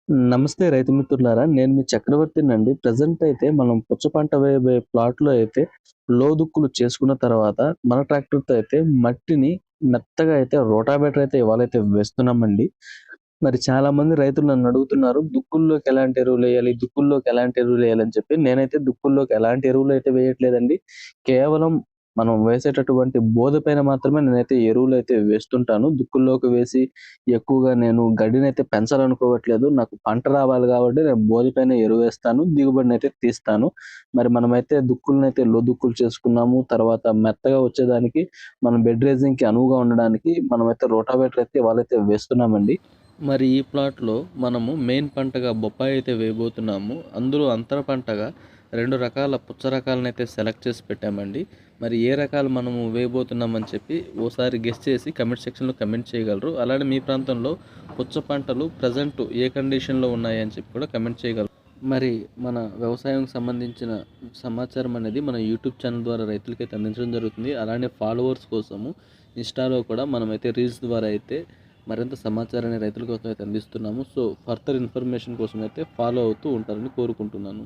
నమస్తే రైతు మిత్రులారా! నేను మీ చక్రవర్తినండి. ప్రెజెంట్ అయితే మనం పుచ్చ పంట వేయబోయే ప్లాట్‌లో అయితే లోదుక్కులు చేసుకున్న తర్వాత మన ట్రాక్టర్‌తో అయితే మట్టిని మెత్తగా అయితే రోటావేటర్ అయితే ఇవాళైతే వేస్తున్నామండి. మరి చాలామంది రైతులు నన్నడుగుతున్నారు. దుక్కుల్లోకి ఎలాంటి ఎరువులేయాలి? దుక్కుల్లోకి ఎలాంటి ఎరువులేయాలని చెప్పి. నేనైతే దుక్కుల్లోకి ఎలాంటి ఎరువులైతే వేయట్లేదండి. కేవలం మనం వేసేటటువంటి బోద పైన మాత్రమే నేనైతే ఎరువులైతే వేస్తుంటాను. దుక్కుల్లోకి వేసి ఎక్కువగా నేను గడ్డినైతే పెంచాలనుకోవట్లేదు. నాకు పంట రావాలి గాబట్టి నేను బోది పైన ఎరువేస్తాను. దిగుబడినైతే తీస్తాను. మరి మనమైతే దుక్కులనైతే లోదుక్కులు చేసుకున్నాము. తర్వాత మెత్తగా వచ్చేదానికి మనం బెడ్ రేజింగ్‌కి అనువుగా ఉండడానికి మనమైతే రోటావేటర్ అయితే ఇవాళైతే వేస్తున్నామండి. మరి ఈ ప్లాట్‌లో మనము మెయిన్ పంటగా బొప్పాయి అయితే వేయబోతున్నాము. అందులో అంతర పంటగా 2 రకాల పుచ్చ రకాలనైతే సెలెక్ట్ చేసి పెట్టామండి. మరి ఏ రకాలు మనము వేయబోతున్నామని చెప్పి ఓసారి గెస్ చేసి కామెంట్ సెక్షన్‌లో కామెంట్ చేయగలరు. అలానే మీ ప్రాంతంలో పుచ్చ పంటలు ప్రెజెంట్ ఏ కండిషన్‌లో ఉన్నాయని చెప్పి కూడా కామెంట్ చేయగలరు. మరి మన వ్యవసాయంకి సంబంధించిన సమాచారం అనేది మన యూట్యూబ్ ఛానల్ ద్వారా రైతులకైతే అందించడం జరుగుతుంది. అలానే ఫాలోవర్స్ కోసము ఇన్‌స్టాలో కూడా మనమైతే రీల్స్ ద్వారా అయితే మరింత సమాచారాన్ని రైతుల కోసం అయితే అందిస్తున్నాము. సో, ఫర్దర్ ఇన్ఫర్మేషన్ కోసం అయితే ఫాలో అవుతూ ఉంటారని కోరుకుంటున్నాను.